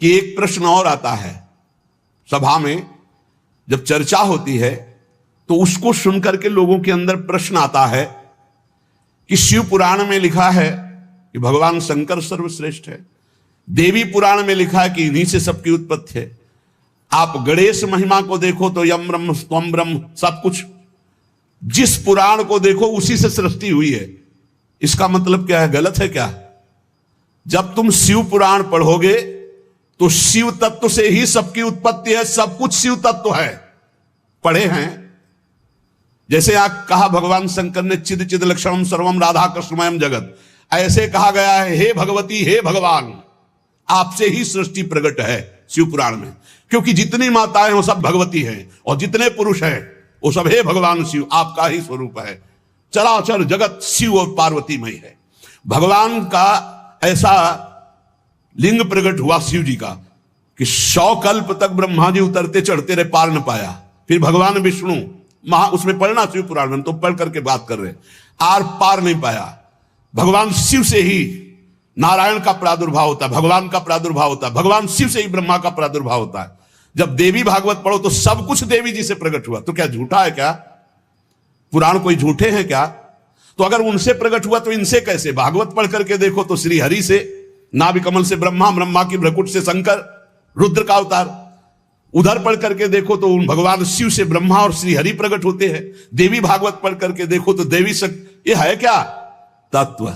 कि एक प्रश्न और आता है सभा में, जब चर्चा होती है तो उसको सुनकर के लोगों के अंदर प्रश्न आता है कि शिव पुराण में लिखा है कि भगवान शंकर सर्वश्रेष्ठ है, देवी पुराण में लिखा है कि इन्हीं से सबकी उत्पत्ति है, आप गणेश महिमा को देखो तो यम ब्रह्म स्वम ब्रह्म, सब कुछ जिस पुराण को देखो उसी से सृष्टि हुई है। इसका मतलब क्या है? गलत है क्या? जब तुम शिव पुराण पढ़ोगे तो शिव तत्व से ही सबकी उत्पत्ति है, सब कुछ शिव तत्व है। पढ़े हैं, जैसे आप कहा भगवान शंकर ने चिद चिद लक्षणम सर्वम राधा कृष्णमयम जगत, ऐसे कहा गया है हे भगवती हे भगवान, आपसे ही सृष्टि प्रकट है शिव पुराण में, क्योंकि जितनी माताएं वो सब भगवती हैं और जितने पुरुष हैं वो सब हे भगवान शिव, आपका ही स्वरूप है। चराचर जगत शिव और पार्वतीमय है। भगवान का ऐसा लिंग प्रकट हुआ शिव जी का कि 100 कल्प तक ब्रह्मा जी उतरते चढ़ते रहे, पार न पाया। फिर भगवान विष्णु उसमें पढ़ना शिव पुराण में, तो पढ़ करके बात कर रहे, आर पार नहीं पाया। भगवान शिव से ही नारायण का प्रादुर्भाव होता है, भगवान का प्रादुर्भाव होता है, भगवान शिव से ही ब्रह्मा का प्रादुर्भाव होता है। जब देवी भागवत पढ़ो तो सब कुछ देवी जी से प्रकट हुआ, तो क्या झूठा है क्या? पुराण कोई झूठे हैं क्या? तो अगर उनसे प्रकट हुआ तो इनसे कैसे? भागवत पढ़ करके देखो तो श्री हरि से नाभि कमल से ब्रह्मा, ब्रह्मा की भ्रकुट से शंकर, रुद्र का अवतार। उधर पढ़ करके देखो तो उन भगवान शिव से ब्रह्मा और श्री हरि प्रकट होते हैं। देवी भागवत पढ़ करके देखो तो देवी शक्ति। ये है क्या? तत्व।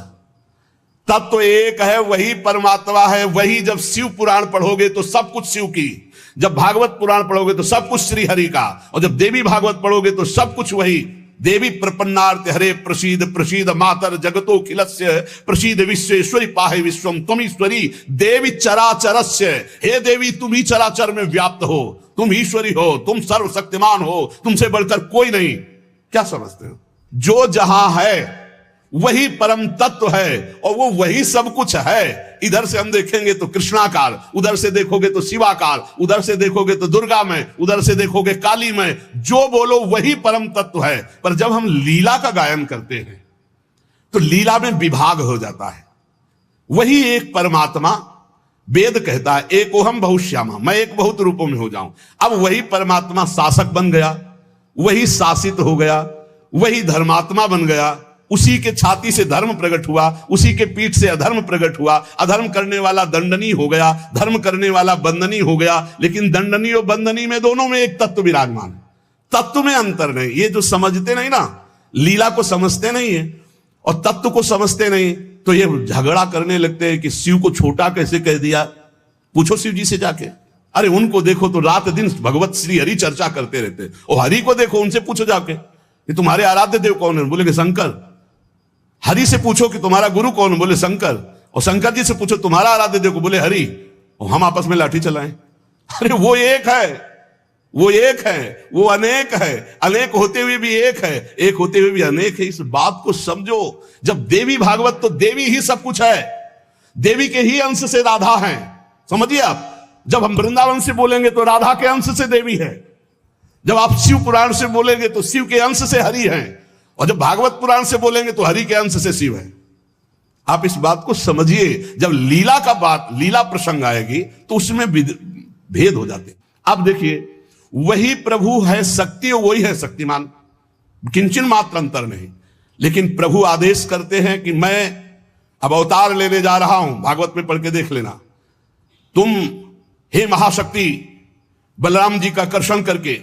तत्व एक है, वही परमात्मा है। वही जब शिव पुराण पढ़ोगे तो सब कुछ शिव की, जब भागवत पुराण पढ़ोगे तो सब कुछ श्री हरि का, और जब देवी भागवत पढ़ोगे तो सब कुछ वही। देवी प्रपन्नार्थ हरे प्रसीद प्रसीद मातर जगतो खिलस्य प्रसीद विश्वेश्वरी पाहे विश्वम त्वमीश्वरी देवी चराचरस्य। हे देवी, तुम ही चराचर में व्याप्त हो, तुम ईश्वरी हो, तुम सर्वशक्तिमान हो, तुमसे बढ़कर कोई नहीं। क्या समझते हो? जो जहां है वही परम तत्व है और वो वही सब कुछ है। इधर से हम देखेंगे तो कृष्णाकार, उधर से देखोगे तो शिवाकार, उधर से देखोगे तो दुर्गा में, उधर से देखोगे काली में। जो बोलो वही परम तत्व है। पर जब हम लीला का गायन करते हैं तो लीला में विभाग हो जाता है। वही एक परमात्मा, वेद कहता है एकोहम बहुश्यामा, मैं एक बहुत रूपों में हो जाऊं। अब वही परमात्मा शासक बन गया, वही शासित हो गया, वही धर्मात्मा बन गया। उसी के छाती से धर्म प्रकट हुआ, उसी के पीठ से अधर्म प्रकट हुआ। अधर्म करने वाला दंडनीय हो गया, धर्म करने वाला बंदनीय हो गया। लेकिन दंडनीय और बंदनीय में दोनों में एक तत्व विराजमान है, तत्व में अंतर नहीं। ये जो समझते नहीं ना, लीला को समझते नहीं है और तत्व को समझते नहीं, तो ये झगड़ा करने लगते हैं कि शिव को छोटा कैसे कह दिया। पूछो शिव जी से जाके, अरे उनको देखो तो रात दिन भगवत श्री हरि चर्चा करते रहते, और हरि को देखो, उनसे पूछो जाके कि तुम्हारे आराध्य देव कौन है? बोलेंगे शंकर। हरि से पूछो कि तुम्हारा गुरु कौन? बोले शंकर। और शंकर जी से पूछो तुम्हारा आराध्य देव को? बोले हरि। और हम आपस में लाठी चलाएं। अरे वो एक है, वो एक है, वो अनेक है। अनेक होते हुए भी एक है, एक होते हुए भी अनेक है। इस बात को समझो। जब देवी भागवत, तो देवी ही सब कुछ है, देवी के ही अंश से राधा है। समझिए आप, जब हम वृंदावन से बोलेंगे तो राधा के अंश से देवी है। जब आप शिव पुराण से बोलेंगे तो शिव के अंश से हरि है, और जब भागवत पुराण से बोलेंगे तो हरि के अंश से शिव है। आप इस बात को समझिए। जब लीला का बात, लीला प्रसंग आएगी तो उसमें भेद हो जाते। अब देखिए, वही प्रभु है शक्ति, वही है शक्तिमान, किंचन मात्र अंतर नहीं। लेकिन प्रभु आदेश करते हैं कि मैं अब अवतार लेने जा रहा हूं। भागवत में पढ़ के देख लेना, तुम हे महाशक्ति बलराम जी का कर्षण करके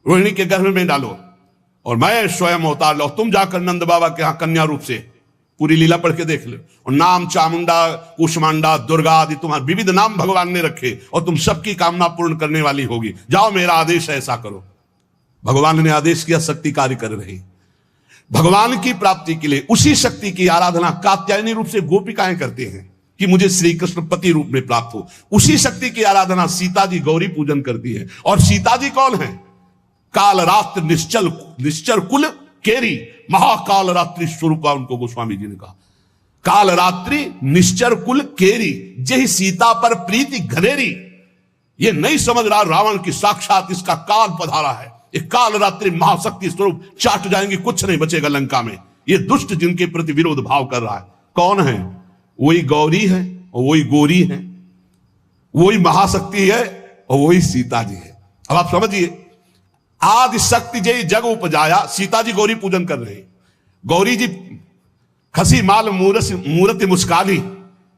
रोहिणी के गर्भ में डालो, और मैं स्वयं अवतार लो। तुम जाकर नंद बाबा के यहां कन्या रूप से पूरी लीला पढ़ के देख लो। और नाम चामुंडा, कुष्मांडा, दुर्गा आदि तुम्हारे विविध नाम भगवान ने रखे, और तुम सबकी कामना पूर्ण करने वाली होगी। जाओ, मेरा आदेश है, ऐसा करो। भगवान ने आदेश किया, शक्ति कार्य कर रही। भगवान की प्राप्ति के लिए उसी शक्ति की आराधना कात्यायनी रूप से गोपिकाएं करते हैं कि मुझे श्री कृष्ण पति रूप में प्राप्त हो। उसी शक्ति की आराधना सीता जी गौरी पूजन करती है। और सीता जी कौन है? काल रात्र निश्चल कुल केरी, महाकाल रात्रि स्वरूपा उनको गोस्वामी जी ने कहा। काल रात्रि निश्चर कुल केरी, जही सीता पर प्रीति घनेरी। ये नहीं समझ रहा रावण की साक्षात इसका काल पधारा है। ये काल रात्रि महाशक्ति स्वरूप, चाट जाएंगे, कुछ नहीं बचेगा लंका में। ये दुष्ट जिनके प्रति विरोध भाव कर रहा है, कौन है? वही गौरी है और वही गोरी है, वही महाशक्ति है और वही सीता जी है। अब आप समझिए, आदि शक्ति जय जग उपजाया, सीता जी गौरी पूजन कर रहे हैं। गौरी जी खसी माल मूर्ति मुस्कानी,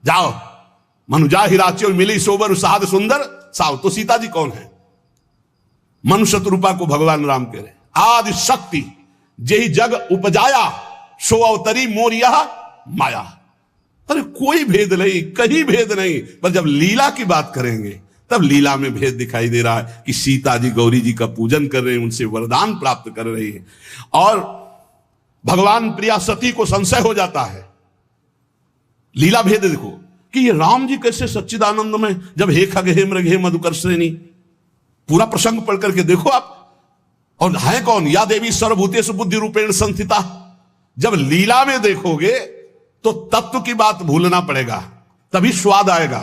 जाओ मनुजा हिराचे मिली सोबर साध सुंदर साव। तो सीता जी कौन है? मनुष्य रूपा को भगवान राम कह रहे। आदि शक्ति जय जग उपजाया, सो अवतरी मोर यह माया। अरे कोई भेद नहीं, कहीं भेद नहीं, पर जब लीला की बात करेंगे तब लीला में भेद दिखाई दे रहा है कि सीता जी गौरी जी का पूजन कर रहे हैं, उनसे वरदान प्राप्त कर रही है। और भगवान प्रिया सती को संशय हो जाता है। लीला भेद देखो कि ये राम जी कैसे सच्चिदानंद में, जब हे खग हे मृग हे मधुकर श्रेणी, पूरा प्रसंग पढ़ करके देखो आप। और है कौन? या देवी सर्वभूतेषु बुद्धि रूपेण संस्थिता। जब लीला में देखोगे तो तत्व की बात भूलना पड़ेगा, तभी स्वाद आएगा।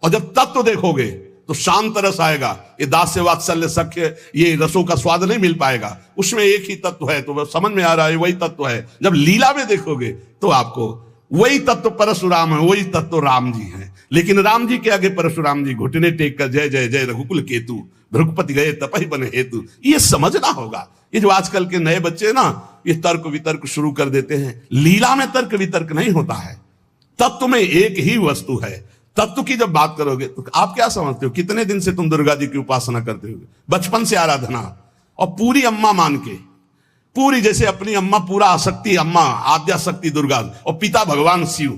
और जब तत्व देखोगे तो शांत रस आएगा। ये दास्य वात्सल्य सख्य, ये रसों का स्वाद नहीं मिल पाएगा। उसमें एक ही तत्व है, तो समझ में आ रहा है वही तत्व है। जब लीला में देखोगे तो आपको वही तत्व परशुराम है, वही तत्व राम जी है। लेकिन राम जी के आगे परशुराम जी घुटने टेक कर जय जय जय रघुकुल केतु, भृगुपति गए तपहि बने हेतु, ये समझना होगा। ये जो आजकल के नए बच्चे ना, ये तर्क वितर्क शुरू कर देते हैं। लीला में तर्क वितर्क नहीं होता है, तत्व में एक ही वस्तु है। तत्व की जब बात करोगे तो आप क्या समझते हो? कितने दिन से तुम दुर्गा जी की उपासना करते हो? बचपन से आराधना, और पूरी अम्मा मान के, पूरी जैसे अपनी अम्मा, पूरा आसक्ति अम्मा, आद्या शक्ति दुर्गा, और पिता भगवान शिव।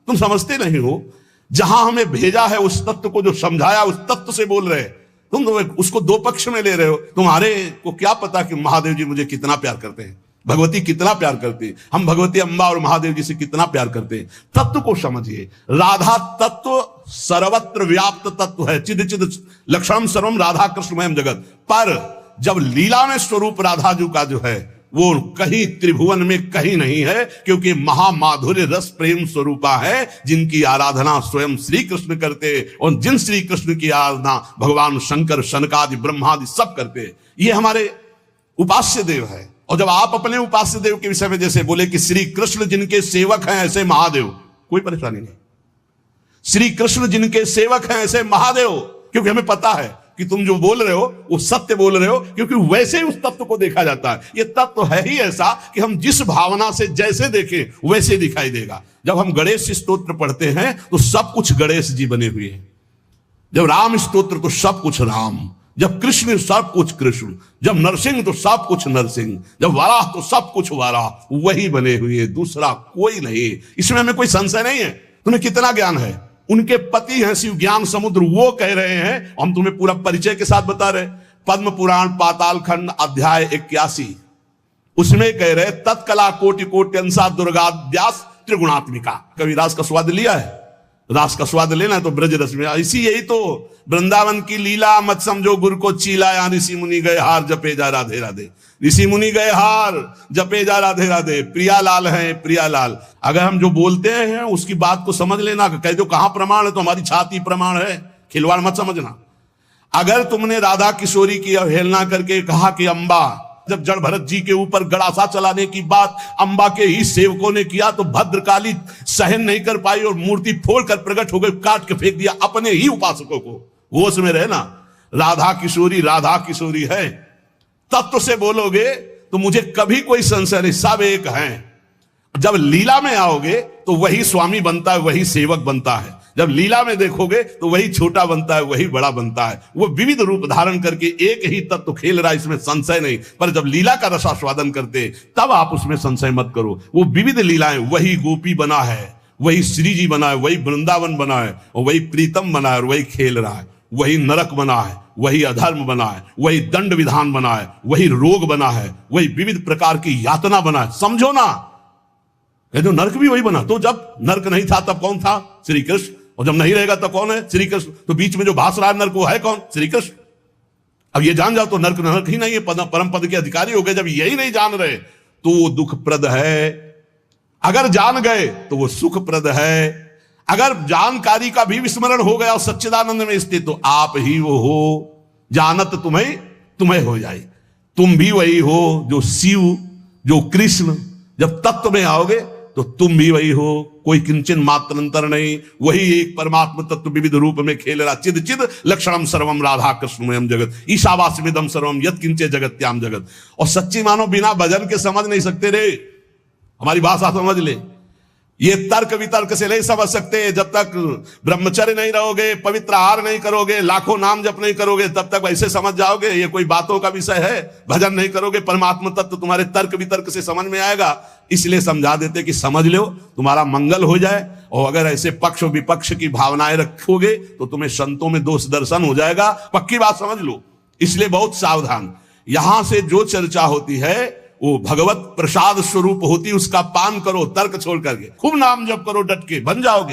तुम समझते नहीं हो, जहां हमें भेजा है उस तत्व को, जो समझाया उस तत्व से बोल रहे। तुम तो उसको दो पक्ष में ले रहे हो। तुम्हारे को क्या पता कि महादेव जी मुझे कितना प्यार करते हैं, भगवती कितना प्यार करती है, हम भगवती अम्बा और महादेव जी से कितना प्यार करते हैं। तत्व को समझिए। राधा तत्व सर्वत्र व्याप्त तत्व है, चिद चिद लक्षणम सर्वम राधा कृष्णमयम जगत। पर जब लीला में स्वरूप राधा जी का जो है वो कहीं त्रिभुवन में कहीं नहीं है, क्योंकि महामाधुर्य रस प्रेम स्वरूपा है, जिनकी आराधना स्वयं श्री कृष्ण करते, और जिन श्री कृष्ण की आराधना भगवान शंकर शनकादि ब्रह्मादि सब करते। ये हमारे उपास्य देव है। और जब आप अपने उपास्य देव के विषय में जैसे बोले कि श्री कृष्ण जिनके सेवक हैं ऐसे महादेव, कोई परेशानी नहीं। श्री कृष्ण जिनके सेवक हैं ऐसे महादेव, क्योंकि हमें पता है कि तुम जो बोल रहे हो वो सत्य बोल रहे हो, क्योंकि वैसे ही उस तत्व को देखा जाता है। ये तत्व है ही ऐसा कि हम जिस भावना से जैसे देखें वैसे दिखाई देगा। जब हम गणेश स्तोत्र पढ़ते हैं तो सब कुछ गणेश जी बने हुए हैं। जब राम स्तोत्र तो सब कुछ राम, जब कृष्ण सब कुछ कृष्ण, जब नरसिंह तो सब कुछ नरसिंह, जब वाराह तो सब कुछ वाराह, वही बने हुए, दूसरा कोई नहीं। इसमें हमें कोई संशय नहीं है। तुम्हें कितना ज्ञान है? उनके पति हैं शिव ज्ञान समुद्र, वो कह रहे हैं, हम तुम्हें पूरा परिचय के साथ बता रहे। पद्म पुराण पाताल खंड अध्याय 81, उसमें कह रहे तत्कला कोटि कोट्यंसा दुर्गाद्यास त्रिगुणात्मिका। कभी रास का स्वाद लिया है? रास का स्वाद लेना है तो ब्रज रस में। इसी यही तो वृंदावन की लीला, मत समझो गुरु को चीला, या ऋषि मुनि गए हार जपे जा राधे राधे। ऋषि मुनि गए हार जपे जा राधे राधे। प्रियालाल है प्रियालाल। अगर हम जो बोलते हैं उसकी बात को समझ लेना, कह दो कहां प्रमाण है तो हमारी छाती प्रमाण है, खिलवाड़ मत समझना। अगर तुमने राधा किशोरी की अवहेलना करके कहा कि अम्बा, जब जड़ भरत जी के ऊपर गड़ासा चलाने की बात अंबा के ही सेवकों ने किया तो भद्रकाली सहन नहीं कर पाई और मूर्ति फोड़कर प्रकट हो गई, काट के फेंक दिया अपने ही उपासकों को। वो उसमें रहना, राधा किशोरी है। तत्व से बोलोगे तो मुझे कभी कोई संशय नहीं, सब एक हैं। जब लीला में आओगे तो वही स्वामी बनता है, वही सेवक बनता है। जब लीला में देखोगे तो वही छोटा बनता है, वही बड़ा बनता है। वो विविध रूप धारण करके एक ही तत्व खेल रहा है, इसमें संशय नहीं। पर जब लीला का रसास्वादन करते तब आप उसमें संशय मत करो। वो विविध लीलाएं, वही गोपी बना है, वही श्री जी बना है, वही वृंदावन बना है, और वही प्रीतम बना है, और वही खेल रहा है। वही नरक बना है, वही अधर्म बना है, वही दंड विधान बना है, वही रोग बना है, वही विविध प्रकार की यातना बना है। समझो ना, जो नरक भी वही बना। तो जब नरक नहीं था तब कौन था? श्री कृष्ण। और जब नहीं रहेगा तो कौन है? श्री कृष्ण। तो बीच में जो भास रहा है नरक वो है कौन? श्री कृष्ण। अब ये जान जाओ तो नरक नरक ही नहीं है, परम पद के अधिकारी हो गए। जब यही नहीं जान रहे तो वो दुखप्रद है, अगर जान गए तो वो सुखप्रद है। अगर जानकारी का भी विस्मरण हो गया और सच्चिदानंद में स्थित तो आप ही वो हो, जानत तुम्हें हो जाए। तुम भी वही हो जो शिव, जो कृष्ण। जब तत्व में आओगे तो तुम भी वही हो, कोई किंचन मात्र अंतर नहीं, वही एक परमात्मा तत्व विविध रूप में खेल रहा। चिद चिद लक्षणम सर्वम राधा कृष्णमयम जगत ईशावास्यमिदम सर्वम यत् किंचे जगत्याम जगत। और सच्ची मानो बिना भजन के समझ नहीं सकते रे, हमारी भाषा समझ ले। ये तर्क वितर्क से नहीं समझ सकते। जब तक ब्रह्मचर्य नहीं रहोगे, पवित्र आहार नहीं करोगे, लाखों नाम जप नहीं करोगे, तब तक वैसे समझ जाओगे ये कोई बातों का विषय है। भजन नहीं करोगे, परमात्मा तत्व तुम्हारे तर्क वितर्क से समझ में आएगा। इसलिए समझा देते कि समझ लो, तुम्हारा मंगल हो जाए। और अगर ऐसे पक्ष विपक्ष की भावनाएं रखोगे तो तुम्हें संतों में दोष दर्शन हो जाएगा। पक्की बात समझ लो। इसलिए बहुत सावधान। यहां से जो चर्चा होती है वो भगवत प्रसाद स्वरूप होती, उसका पान करो तर्क छोड़ करके, खूब नाम जप करो, डट के बन जाओगे।